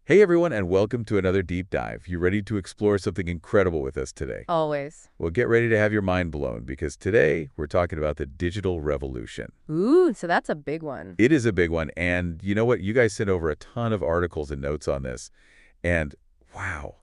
Hey everyone, and welcome to another deep dive. You ready to explore something incredible with us today? Always. Well, get ready to have your mind blown because today we're talking about the digital revolution. Ooh, so that's a big one. It is a big one, and you know what? You guys sent over a ton of articles and notes on this, and wow,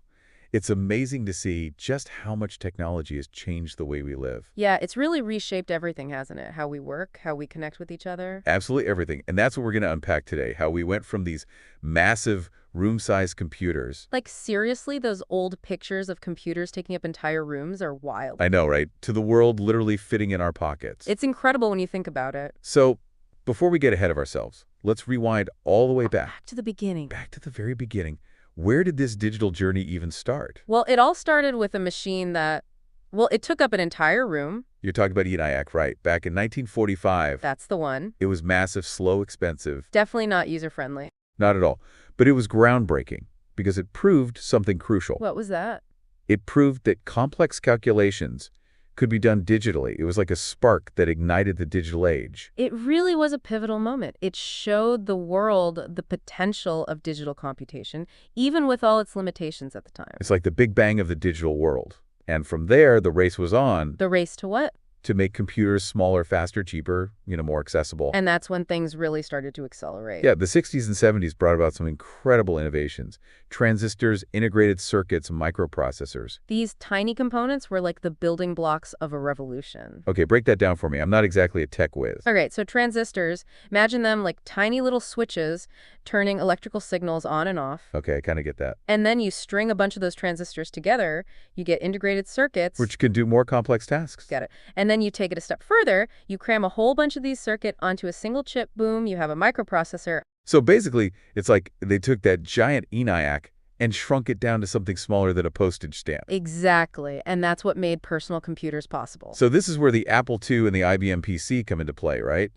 it's amazing to see just how much technology has changed the way we live. Yeah, it's really reshaped everything, hasn't it? How we work, how we connect with each other. Absolutely everything, and that's what we're going to unpack today, how we went from these massive room-sized computers. Like, seriously, those old pictures of computers taking up entire rooms are wild. I know, right? To the world literally fitting in our pockets. It's incredible when you think about it. So, before we get ahead of ourselves, let's rewind all the way back. Back to the beginning. Back to the very beginning. Where did this digital journey even start? Well, it all started with a machine that, well, it took up an entire room. You're talking about ENIAC, right? Back in 1945. That's the one. It was massive, slow, expensive. Definitely not user-friendly. Not at all. But it was groundbreaking because it proved something crucial. What was that? It proved that complex calculations could be done digitally. It was like a spark that ignited the digital age. It really was a pivotal moment. It showed the world the potential of digital computation, even with all its limitations at the time. It's like the big bang of the digital world. And from there, the race was on. The race to what? To make computers smaller, faster, cheaper, more accessible. And that's when things really started to accelerate. Yeah, the 60s and 70s brought about some incredible innovations. Transistors, integrated circuits, microprocessors. These tiny components were like the building blocks of a revolution. Okay, break that down for me. I'm not exactly a tech whiz. All right, so transistors, imagine them like tiny little switches turning electrical signals on and off. Okay, I kind of get that. And then you string a bunch of those transistors together, you get integrated circuits. Which can do more complex tasks. Get it. And then you take it a step further, you cram a whole bunch of these circuits onto a single chip, boom, you have a microprocessor. So basically, it's like they took that giant ENIAC and shrunk it down to something smaller than a postage stamp. Exactly, and that's what made personal computers possible. So this is where the Apple II and the IBM PC come into play, right?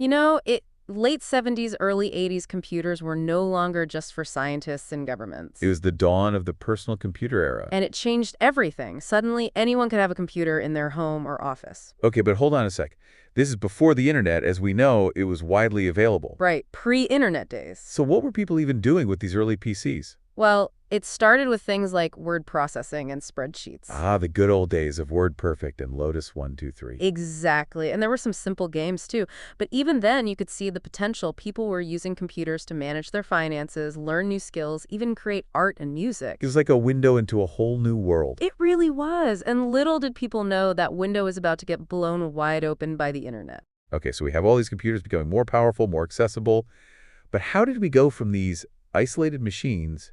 Late 70s, early 80s computers were no longer just for scientists and governments. It was the dawn of the personal computer era. And it changed everything. Suddenly, anyone could have a computer in their home or office. Okay, but hold on a sec. This is before the internet. As we know, it was widely available. Right, pre-internet days. So what were people even doing with these early PCs? Well, it started with things like word processing and spreadsheets. Ah, the good old days of WordPerfect and Lotus 1-2-3. Exactly, and there were some simple games too. But even then, you could see the potential. People were using computers to manage their finances, learn new skills, even create art and music. It was like a window into a whole new world. It really was, and little did people know that window was about to get blown wide open by the internet. Okay, so we have all these computers becoming more powerful, more accessible. But how did we go from these isolated machines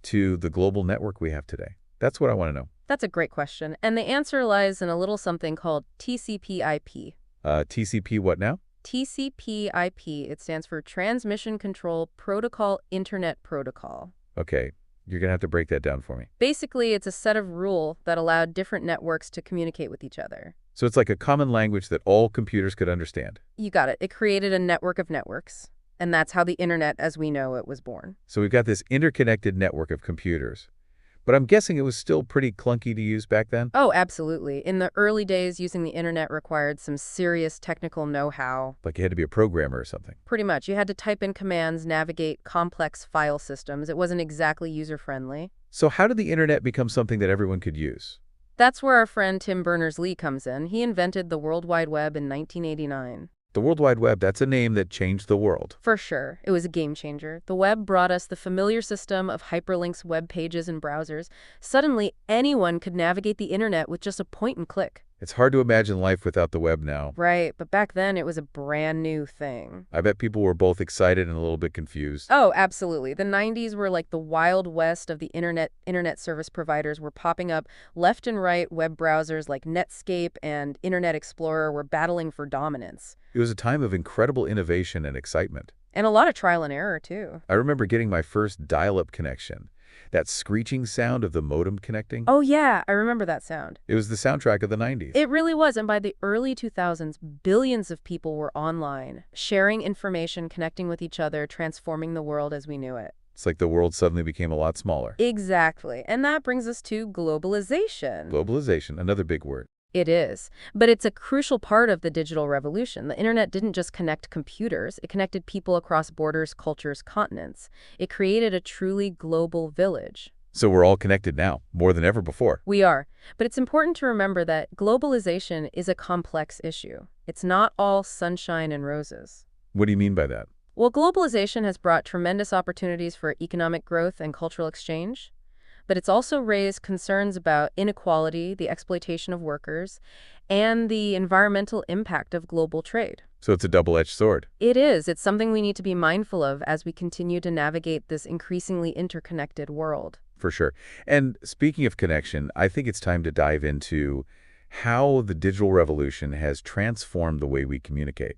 to the global network we have today? That's what I want to know. That's a great question, and the answer lies in a little something called TCP/IP. TCP what now? TCP/IP, it stands for Transmission Control Protocol Internet Protocol. Okay, you're going to have to break that down for me. Basically, it's a set of rules that allowed different networks to communicate with each other. So it's like a common language that all computers could understand. You got it. It created a network of networks. And that's how the internet as we know it was born. So we've got this interconnected network of computers. But I'm guessing it was still pretty clunky to use back then? Oh, absolutely. In the early days, using the internet required some serious technical know-how. Like you had to be a programmer or something. Pretty much. You had to type in commands, navigate complex file systems. It wasn't exactly user-friendly. So how did the internet become something that everyone could use? That's where our friend Tim Berners-Lee comes in. He invented the World Wide Web in 1989. The World Wide Web, that's a name that changed the world. For sure. It was a game changer. The web brought us the familiar system of hyperlinks, web pages, and browsers. Suddenly, anyone could navigate the internet with just a point and click. It's hard to imagine life without the web now. Right, but back then it was a brand new thing. I bet people were both excited and a little bit confused. Oh, absolutely. The 90s were like the wild west of the internet. Internet service providers were popping up left and right. Web browsers like Netscape and Internet Explorer were battling for dominance. It was a time of incredible innovation and excitement. And a lot of trial and error, too. I remember getting my first dial-up connection. That screeching sound of the modem connecting. Oh, yeah, I remember that sound. It was the soundtrack of the 90s. It really was, and by the early 2000s, billions of people were online, sharing information, connecting with each other, transforming the world as we knew it. It's like the world suddenly became a lot smaller. Exactly, and that brings us to globalization. Globalization, another big word. It is. But it's a crucial part of the digital revolution. The internet didn't just connect computers, it connected people across borders, cultures, continents. It created a truly global village. So we're all connected now, more than ever before. We are. But it's important to remember that globalization is a complex issue. It's not all sunshine and roses. What do you mean by that? Well, globalization has brought tremendous opportunities for economic growth and cultural exchange, but it's also raised concerns about inequality, the exploitation of workers, and the environmental impact of global trade. So it's a double-edged sword. It is. It's something we need to be mindful of as we continue to navigate this increasingly interconnected world. For sure. And speaking of connection, I think it's time to dive into how the digital revolution has transformed the way we communicate.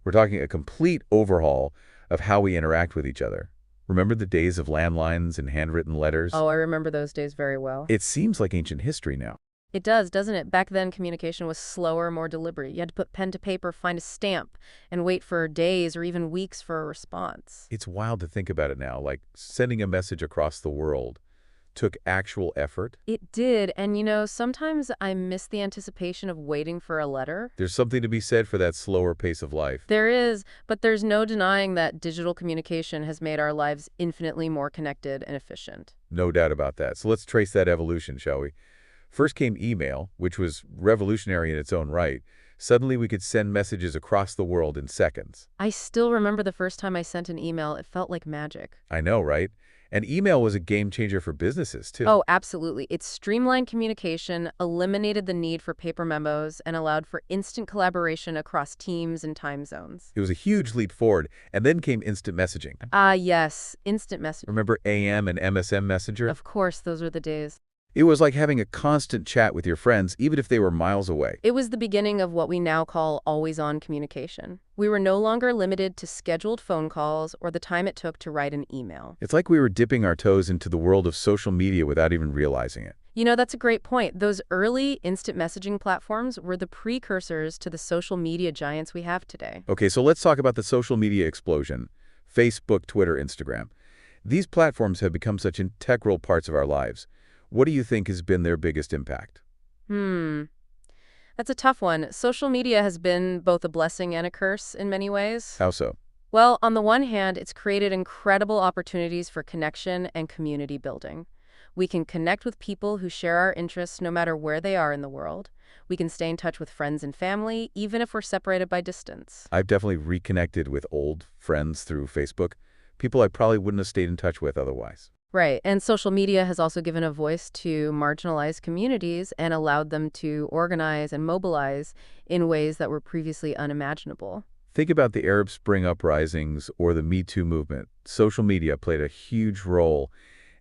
We're talking a complete overhaul of how we interact with each other. Remember the days of landlines and handwritten letters? Oh, I remember those days very well. It seems like ancient history now. It does, doesn't it? Back then, communication was slower, more deliberate. You had to put pen to paper, find a stamp, and wait for days or even weeks for a response. It's wild to think about it now, like sending a message across the world took actual effort. It did, and sometimes I miss the anticipation of waiting for a letter. There's something to be said for that slower pace of life. There is, but there's no denying that digital communication has made our lives infinitely more connected and efficient. No doubt about that. So let's trace that evolution, shall we? First came email, which was revolutionary in its own right. Suddenly we could send messages across the world in seconds. I still remember the first time I sent an email. It felt like magic. I know, right? And email was a game changer for businesses, too. Oh, absolutely. It streamlined communication, eliminated the need for paper memos, and allowed for instant collaboration across teams and time zones. It was a huge leap forward, and then came instant messaging. Ah, yes, instant messaging. Remember AM and MSM Messenger? Of course, those were the days. It was like having a constant chat with your friends, even if they were miles away. It was the beginning of what we now call always-on communication. We were no longer limited to scheduled phone calls or the time it took to write an email. It's like we were dipping our toes into the world of social media without even realizing it. That's a great point. Those early instant messaging platforms were the precursors to the social media giants we have today. Okay, so let's talk about the social media explosion. Facebook, Twitter, Instagram. These platforms have become such integral parts of our lives. What do you think has been their biggest impact? That's a tough one. Social media has been both a blessing and a curse in many ways. How so? Well, on the one hand, it's created incredible opportunities for connection and community building. We can connect with people who share our interests no matter where they are in the world. We can stay in touch with friends and family, even if we're separated by distance. I've definitely reconnected with old friends through Facebook, people I probably wouldn't have stayed in touch with otherwise. Right, and social media has also given a voice to marginalized communities and allowed them to organize and mobilize in ways that were previously unimaginable. Think about the Arab Spring uprisings or the Me Too movement. Social media played a huge role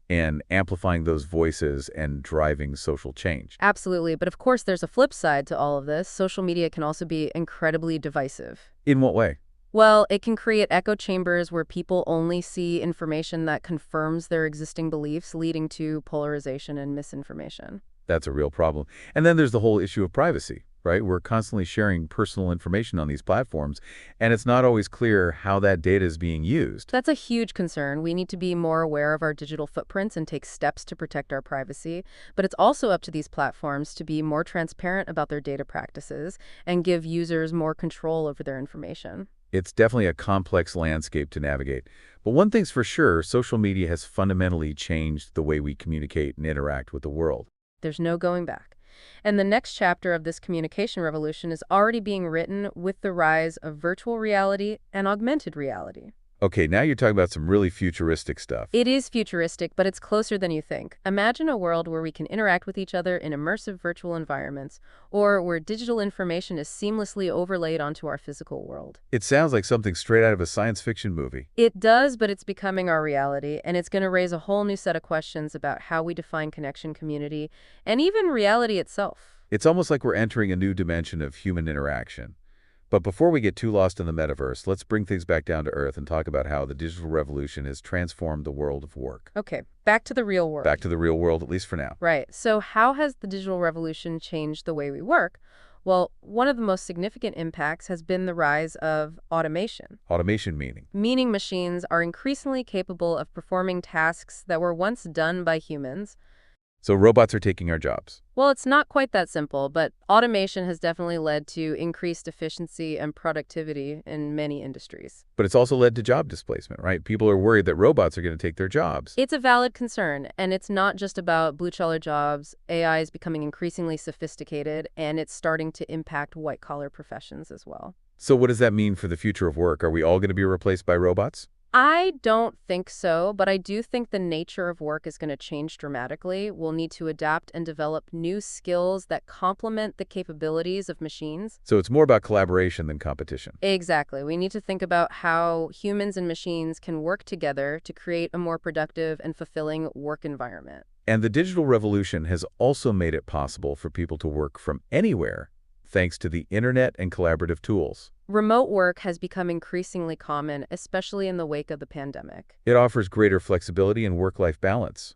in amplifying those voices and driving social change. Absolutely, but of course there's a flip side to all of this. Social media can also be incredibly divisive. In what way? Well, it can create echo chambers where people only see information that confirms their existing beliefs, leading to polarization and misinformation. That's a real problem. And then there's the whole issue of privacy, right? We're constantly sharing personal information on these platforms, and it's not always clear how that data is being used. That's a huge concern. We need to be more aware of our digital footprints and take steps to protect our privacy. But it's also up to these platforms to be more transparent about their data practices and give users more control over their information. It's definitely a complex landscape to navigate. But one thing's for sure, social media has fundamentally changed the way we communicate and interact with the world. There's no going back. And the next chapter of this communication revolution is already being written with the rise of virtual reality and augmented reality. Okay, now you're talking about some really futuristic stuff. It is futuristic, but it's closer than you think. Imagine a world where we can interact with each other in immersive virtual environments, or where digital information is seamlessly overlaid onto our physical world. It sounds like something straight out of a science fiction movie. It does, but it's becoming our reality, and it's going to raise a whole new set of questions about how we define connection, community, and even reality itself. It's almost like we're entering a new dimension of human interaction. But before we get too lost in the metaverse, let's bring things back down to earth and talk about how the digital revolution has transformed the world of work. Okay, back to the real world. Back to the real world, at least for now. Right. So how has the digital revolution changed the way we work? Well, one of the most significant impacts has been the rise of automation. Automation meaning? Meaning machines are increasingly capable of performing tasks that were once done by humans. So robots are taking our jobs. Well, it's not quite that simple, but automation has definitely led to increased efficiency and productivity in many industries. But it's also led to job displacement, right? People are worried that robots are going to take their jobs. It's a valid concern, and it's not just about blue-collar jobs. AI is becoming increasingly sophisticated, and it's starting to impact white-collar professions as well. So what does that mean for the future of work? Are we all going to be replaced by robots? I don't think so, but I do think the nature of work is going to change dramatically. We'll need to adapt and develop new skills that complement the capabilities of machines. So it's more about collaboration than competition. Exactly. We need to think about how humans and machines can work together to create a more productive and fulfilling work environment. And the digital revolution has also made it possible for people to work from anywhere, thanks to the internet and collaborative tools. Remote work has become increasingly common, especially in the wake of the pandemic. It offers greater flexibility and work-life balance.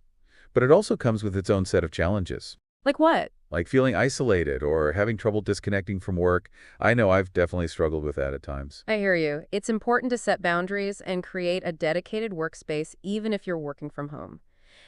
But it also comes with its own set of challenges, Like what? like feeling isolated or having trouble disconnecting from work. I know I've definitely struggled with that at times. I hear you. It's important to set boundaries and create a dedicated workspace even if you're working from home.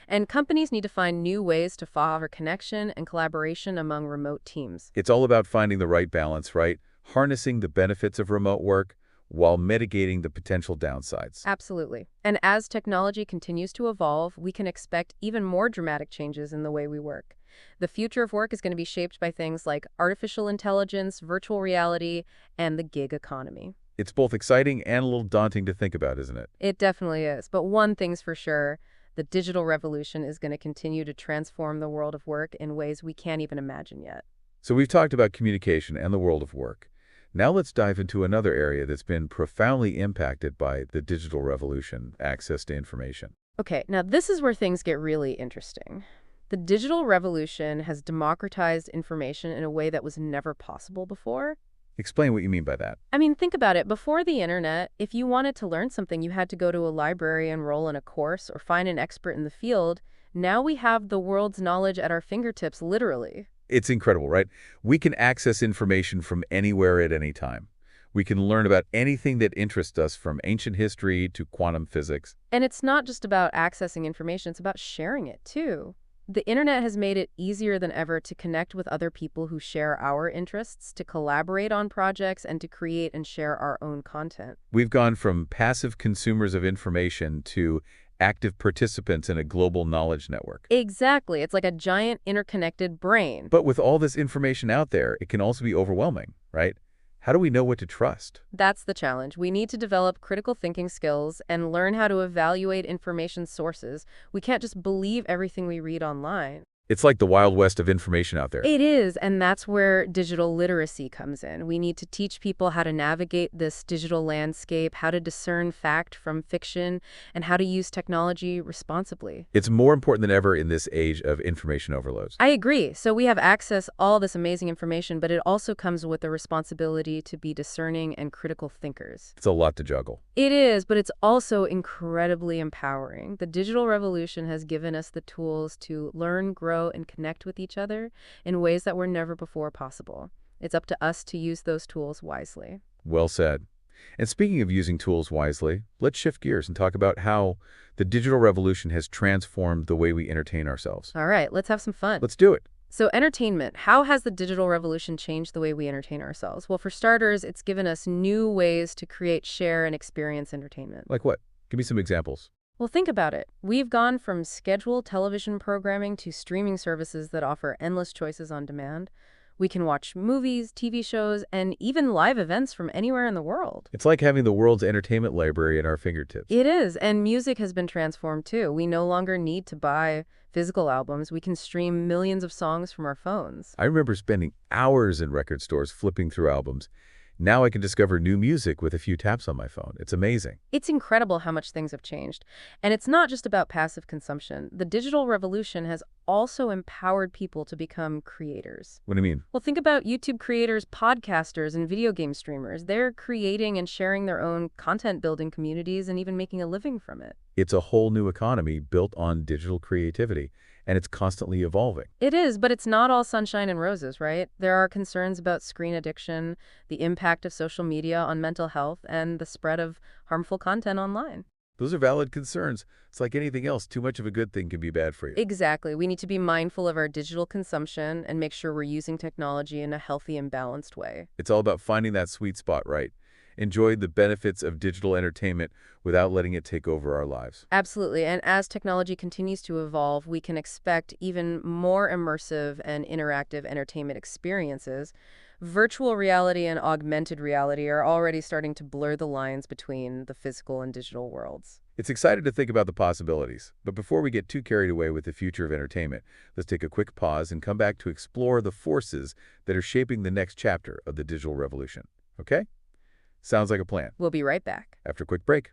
And companies need to find new ways to foster connection and collaboration among remote teams. It's all about finding the right balance, right? Harnessing the benefits of remote work while mitigating the potential downsides. Absolutely. And as technology continues to evolve, we can expect even more dramatic changes in the way we work. The future of work is going to be shaped by things like artificial intelligence, virtual reality, and the gig economy. It's both exciting and a little daunting to think about, isn't it? It definitely is. But one thing's for sure, the digital revolution is going to continue to transform the world of work in ways we can't even imagine yet. So we've talked about communication and the world of work. Now let's dive into another area that's been profoundly impacted by the digital revolution, access to information. Okay, now this is where things get really interesting. The digital revolution has democratized information in a way that was never possible before. Explain what you mean by that. I mean, think about it. Before the internet, if you wanted to learn something, you had to go to a library, enroll in a course, or find an expert in the field. Now we have the world's knowledge at our fingertips, literally. It's incredible, right? We can access information from anywhere at any time. We can learn about anything that interests us, from ancient history to quantum physics. And it's not just about accessing information, it's about sharing it, too. The internet has made it easier than ever to connect with other people who share our interests, to collaborate on projects, and to create and share our own content. We've gone from passive consumers of information to active participants in a global knowledge network. Exactly. It's like a giant interconnected brain. But with all this information out there, it can also be overwhelming, right? How do we know what to trust? That's the challenge. We need to develop critical thinking skills and learn how to evaluate information sources. We can't just believe everything we read online. It's like the Wild West of information out there. It is, and that's where digital literacy comes in. We need to teach people how to navigate this digital landscape, how to discern fact from fiction, and how to use technology responsibly. It's more important than ever in this age of information overload. I agree. So we have access to all this amazing information, but it also comes with the responsibility to be discerning and critical thinkers. It's a lot to juggle. It is, but it's also incredibly empowering. The digital revolution has given us the tools to learn, grow, and connect with each other in ways that were never before possible. It's up to us to use those tools wisely. Well said. And speaking of using tools wisely, let's shift gears and talk about how the digital revolution has transformed the way we entertain ourselves. All right, let's have some fun. Let's do it. So entertainment, how has the digital revolution changed the way we entertain ourselves? Well, for starters, it's given us new ways to create, share, and experience entertainment. Like what? Give me some examples. Well, think about it. We've gone from scheduled television programming to streaming services that offer endless choices on demand. We can watch movies, TV shows, and even live events from anywhere in the world. It's like having the world's entertainment library at our fingertips. It is, and music has been transformed too. We no longer need to buy physical albums. We can stream millions of songs from our phones. I remember spending hours in record stores flipping through albums. Now I can discover new music with a few taps on my phone. It's amazing. It's incredible how much things have changed. And it's not just about passive consumption. The digital revolution has also empowered people to become creators. What do you mean? Well, think about YouTube creators, podcasters, and video game streamers. They're creating and sharing their own content-building communities and even making a living from it. It's a whole new economy built on digital creativity, and it's constantly evolving. It is, but it's not all sunshine and roses, right? There are concerns about screen addiction, the impact of social media on mental health, and the spread of harmful content online. Those are valid concerns. It's like anything else, too much of a good thing can be bad for you. Exactly. We need to be mindful of our digital consumption and make sure we're using technology in a healthy and balanced way. It's all about finding that sweet spot, right? Enjoy the benefits of digital entertainment without letting it take over our lives. Absolutely. And as technology continues to evolve, we can expect even more immersive and interactive entertainment experiences. Virtual reality and augmented reality are already starting to blur the lines between the physical and digital worlds. It's exciting to think about the possibilities, but before we get too carried away with the future of entertainment, let's take a quick pause and come back to explore the forces that are shaping the next chapter of the digital revolution. Okay? Sounds like a plan. We'll be right back. After a quick break.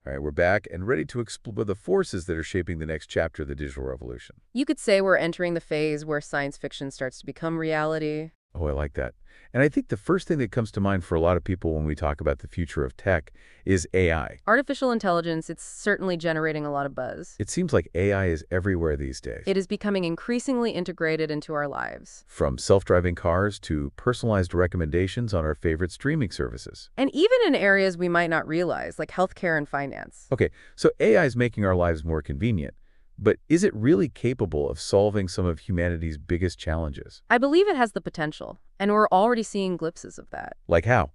All right, we're back and ready to explore the forces that are shaping the next chapter of the digital revolution. You could say we're entering the phase where science fiction starts to become reality. Oh, I like that. And I think the first thing that comes to mind for a lot of people when we talk about the future of tech is AI. Artificial intelligence, it's certainly generating a lot of buzz. It seems like AI is everywhere these days. It is becoming increasingly integrated into our lives. From self-driving cars to personalized recommendations on our favorite streaming services. And even in areas we might not realize, like healthcare and finance. Okay, so AI is making our lives more convenient. But is it really capable of solving some of humanity's biggest challenges? I believe it has the potential, and we're already seeing glimpses of that. Like how?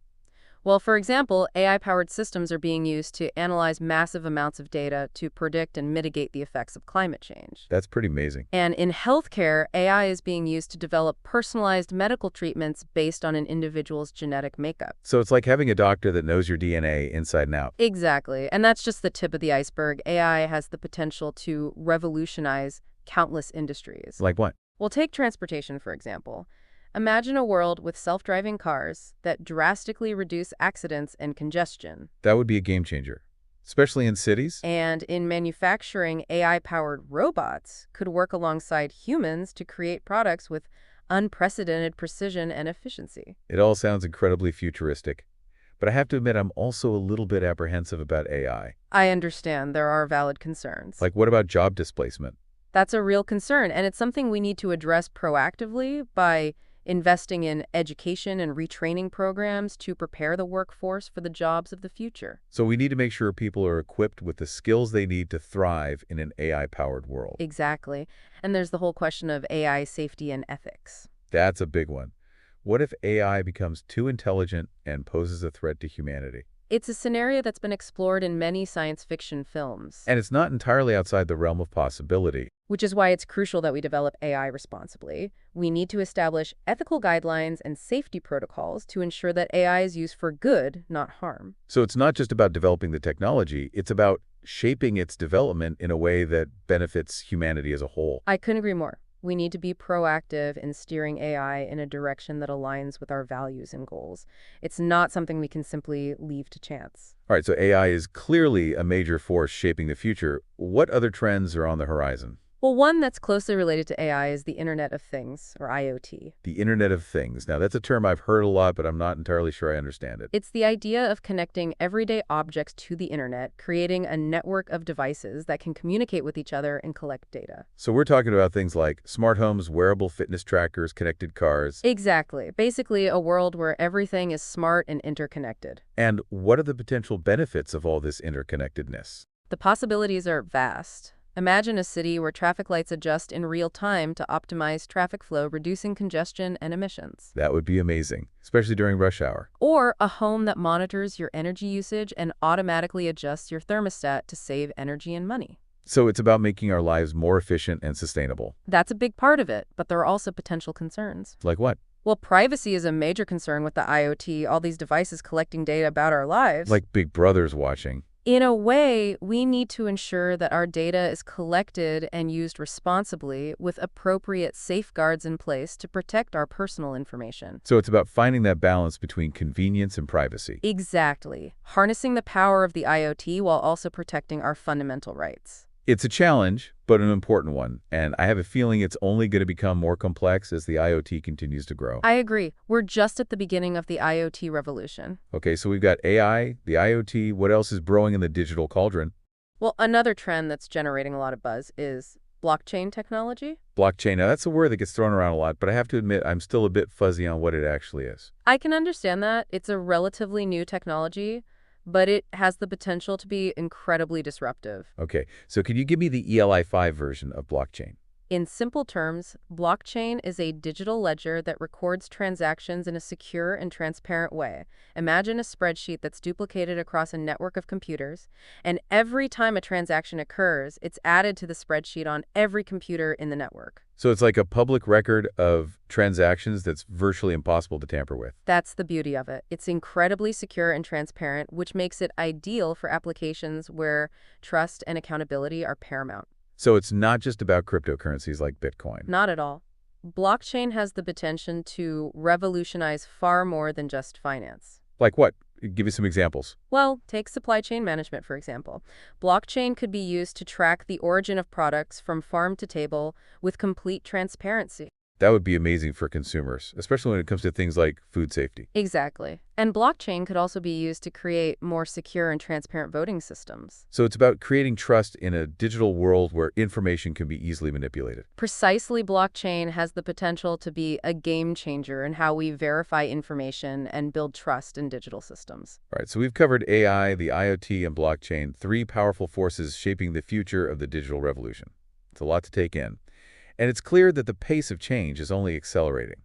Well, for example, AI-powered systems are being used to analyze massive amounts of data to predict and mitigate the effects of climate change. That's pretty amazing. And in healthcare, AI is being used to develop personalized medical treatments based on an individual's genetic makeup. So it's like having a doctor that knows your DNA inside and out. Exactly. And that's just the tip of the iceberg. AI has the potential to revolutionize countless industries. Like what? Well, take transportation, for example. Imagine a world with self-driving cars that drastically reduce accidents and congestion. That would be a game changer, especially in cities. And in manufacturing, AI-powered robots could work alongside humans to create products with unprecedented precision and efficiency. It all sounds incredibly futuristic. But I have to admit, I'm also a little bit apprehensive about AI. I understand there are valid concerns. Like, what about job displacement? That's a real concern, and it's something we need to address proactively by investing in education and retraining programs to prepare the workforce for the jobs of the future. So we need to make sure people are equipped with the skills they need to thrive in an AI-powered world. Exactly. And there's the whole question of AI safety and ethics. That's a big one. What if AI becomes too intelligent and poses a threat to humanity? It's a scenario that's been explored in many science fiction films. And it's not entirely outside the realm of possibility. Which is why it's crucial that we develop AI responsibly. We need to establish ethical guidelines and safety protocols to ensure that AI is used for good, not harm. So it's not just about developing the technology, it's about shaping its development in a way that benefits humanity as a whole. I couldn't agree more. We need to be proactive in steering AI in a direction that aligns with our values and goals. It's not something we can simply leave to chance. All right, so AI is clearly a major force shaping the future. What other trends are on the horizon? Well, one that's closely related to AI is the Internet of Things, or IoT. The Internet of Things. Now, that's a term I've heard a lot, but I'm not entirely sure I understand it. It's the idea of connecting everyday objects to the Internet, creating a network of devices that can communicate with each other and collect data. So we're talking about things like smart homes, wearable fitness trackers, connected cars. Exactly. Basically, a world where everything is smart and interconnected. And what are the potential benefits of all this interconnectedness? The possibilities are vast. Imagine a city where traffic lights adjust in real time to optimize traffic flow, reducing congestion and emissions. That would be amazing, especially during rush hour. Or a home that monitors your energy usage and automatically adjusts your thermostat to save energy and money. So it's about making our lives more efficient and sustainable. That's a big part of it, but there are also potential concerns. Like what? Well, privacy is a major concern with the IoT, all these devices collecting data about our lives. Like Big Brother's watching. In a way, we need to ensure that our data is collected and used responsibly with appropriate safeguards in place to protect our personal information. So it's about finding that balance between convenience and privacy. Exactly. Harnessing the power of the IoT while also protecting our fundamental rights. It's a challenge, but an important one, and I have a feeling it's only going to become more complex as the IoT continues to grow. I agree. We're just at the beginning of the IoT revolution. Okay, so we've got AI, the IoT, what else is brewing in the digital cauldron? Well, another trend that's generating a lot of buzz is blockchain technology. Blockchain, now that's a word that gets thrown around a lot, but I have to admit I'm still a bit fuzzy on what it actually is. I can understand that. It's a relatively new technology, but it has the potential to be incredibly disruptive. Okay, so can you give me the ELI5 version of blockchain? In simple terms, blockchain is a digital ledger that records transactions in a secure and transparent way. Imagine a spreadsheet that's duplicated across a network of computers, and every time a transaction occurs, it's added to the spreadsheet on every computer in the network. So it's like a public record of transactions that's virtually impossible to tamper with. That's the beauty of it. It's incredibly secure and transparent, which makes it ideal for applications where trust and accountability are paramount. So it's not just about cryptocurrencies like Bitcoin. Not at all. Blockchain has the potential to revolutionize far more than just finance. Like what? Give me some examples. Well, take supply chain management, for example. Blockchain could be used to track the origin of products from farm to table with complete transparency. That would be amazing for consumers, especially when it comes to things like food safety. Exactly. And blockchain could also be used to create more secure and transparent voting systems. So it's about creating trust in a digital world where information can be easily manipulated. Precisely, blockchain has the potential to be a game changer in how we verify information and build trust in digital systems. All right, so we've covered AI, the IoT, and blockchain, three powerful forces shaping the future of the digital revolution. It's a lot to take in. And it's clear that the pace of change is only accelerating.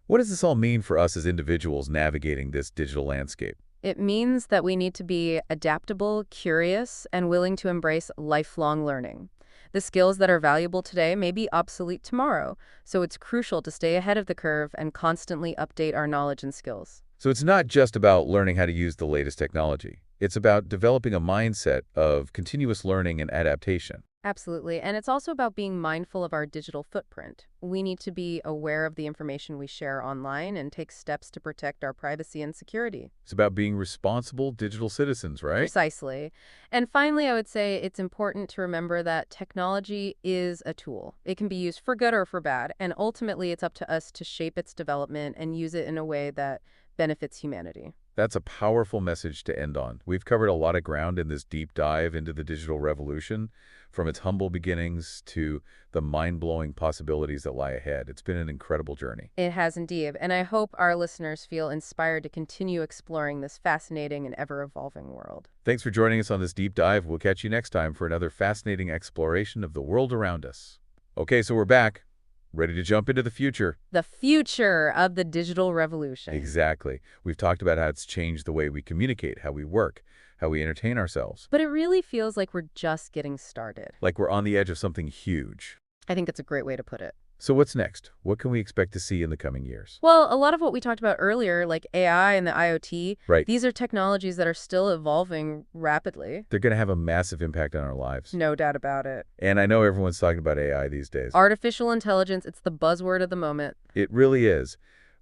What does this all mean for us as individuals navigating this digital landscape? It means that we need to be adaptable, curious, and willing to embrace lifelong learning. The skills that are valuable today may be obsolete tomorrow, so it's crucial to stay ahead of the curve and constantly update our knowledge and skills. So it's not just about learning how to use the latest technology. It's about developing a mindset of continuous learning and adaptation. Absolutely. And it's also about being mindful of our digital footprint. We need to be aware of the information we share online and take steps to protect our privacy and security. It's about being responsible digital citizens, right? Precisely. And finally, I would say it's important to remember that technology is a tool. It can be used for good or for bad, and ultimately it's up to us to shape its development and use it in a way that benefits humanity. That's a powerful message to end on. We've covered a lot of ground in this deep dive into the digital revolution, from its humble beginnings to the mind-blowing possibilities that lie ahead. It's been an incredible journey. It has indeed, and I hope our listeners feel inspired to continue exploring this fascinating and ever-evolving world. Thanks for joining us on this deep dive. We'll catch you next time for another fascinating exploration of the world around us. Okay, so we're back. Ready to jump into the future. The future of the digital revolution. Exactly. We've talked about how it's changed the way we communicate, how we work, how we entertain ourselves. But it really feels like we're just getting started. Like we're on the edge of something huge. I think that's a great way to put it. So what's next? What can we expect to see in the coming years? Well, a lot of what we talked about earlier, like AI and the IoT, Right. these are technologies that are still evolving rapidly. They're going to have a massive impact on our lives. No doubt about it. And I know everyone's talking about AI these days. Artificial intelligence, it's the buzzword of the moment. It really is.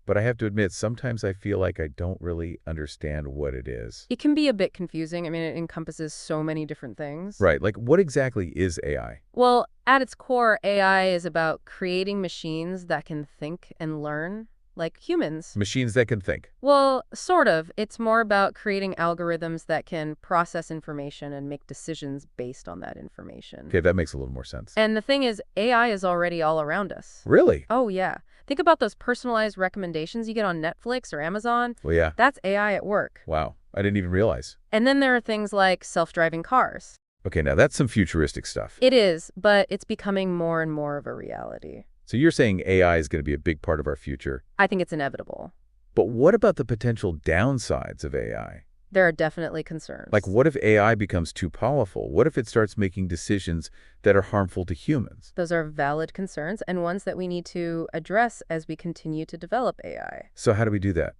But I have to admit, sometimes I feel like I don't really understand what it is. It can be a bit confusing. I mean, it encompasses so many different things. Right. Like, what exactly is AI? Well, at its core, AI is about creating machines that can think and learn like humans. Machines that can think. Well, sort of. It's more about creating algorithms that can process information and make decisions based on that information. Okay, that makes a little more sense. And the thing is, AI is already all around us. Really? Oh, yeah. Think about those personalized recommendations you get on Netflix or Amazon. Well, yeah. That's AI at work. Wow. I didn't even realize. And then there are things like self-driving cars. Okay, now that's some futuristic stuff. It is, but it's becoming more and more of a reality. So you're saying AI is going to be a big part of our future. I think it's inevitable. But what about the potential downsides of AI? There are definitely concerns. Like, what if AI becomes too powerful? What if it starts making decisions that are harmful to humans? Those are valid concerns and ones that we need to address as we continue to develop AI. So how do we do that?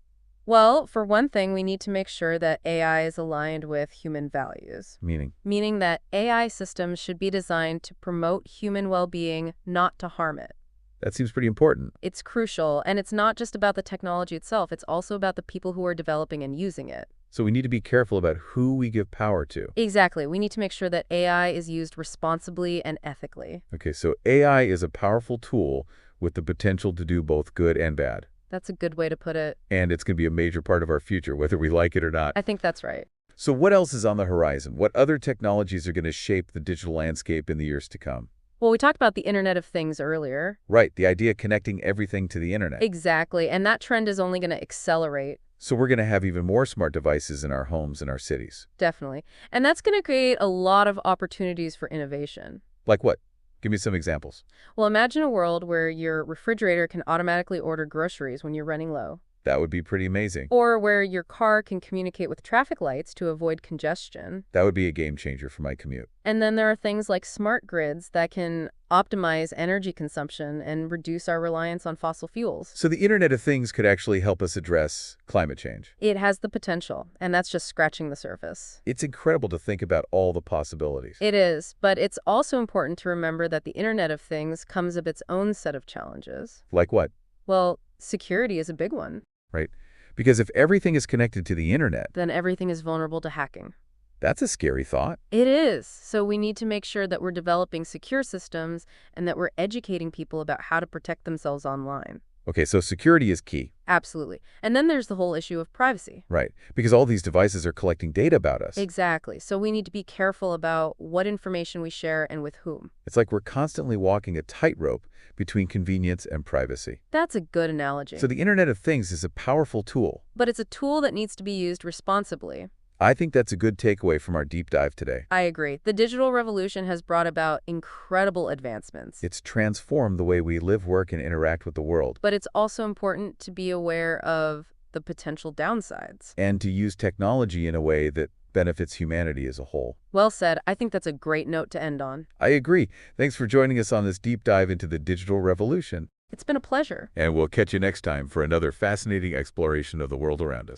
Well, for one thing, we need to make sure that AI is aligned with human values. Meaning that AI systems should be designed to promote human well-being, not to harm it. That seems pretty important. It's crucial, and it's not just about the technology itself, it's also about the people who are developing and using it. So we need to be careful about who we give power to. Exactly. We need to make sure that AI is used responsibly and ethically. Okay, so AI is a powerful tool with the potential to do both good and bad. That's a good way to put it. And it's going to be a major part of our future, whether we like it or not. I think that's right. So what else is on the horizon? What other technologies are going to shape the digital landscape in the years to come? Well, we talked about the Internet of Things earlier. Right, the idea of connecting everything to the internet. Exactly, and that trend is only going to accelerate. So we're going to have even more smart devices in our homes and our cities. Definitely. And that's going to create a lot of opportunities for innovation. Like what? Give me some examples. Well, imagine a world where your refrigerator can automatically order groceries when you're running low, That would be pretty amazing. or where your car can communicate with traffic lights to avoid congestion. That would be a game changer for my commute. And then there are things like smart grids that can optimize energy consumption and reduce our reliance on fossil fuels. So the Internet of Things could actually help us address climate change. It has the potential, and that's just scratching the surface. It's incredible to think about all the possibilities. It is, but it's also important to remember that the Internet of Things comes with its own set of challenges. Like what? Well, security is a big one. Right? Because if everything is connected to the Internet, Then everything is vulnerable to hacking. that's a scary thought. It is. So we need to make sure that we're developing secure systems and that we're educating people about how to protect themselves online. Okay, so security is key. Absolutely. And then there's the whole issue of privacy. Right. Because all these devices are collecting data about us. Exactly. So we need to be careful about what information we share and with whom. It's like we're constantly walking a tightrope between convenience and privacy. That's a good analogy. So the Internet of Things is a powerful tool. But it's a tool that needs to be used responsibly. I think that's a good takeaway from our deep dive today. I agree. The digital revolution has brought about incredible advancements. It's transformed the way we live, work, and interact with the world. But it's also important to be aware of the potential downsides. And to use technology in a way that benefits humanity as a whole. Well said. I think that's a great note to end on. I agree. Thanks for joining us on this deep dive into the digital revolution. It's been a pleasure. And we'll catch you next time for another fascinating exploration of the world around us.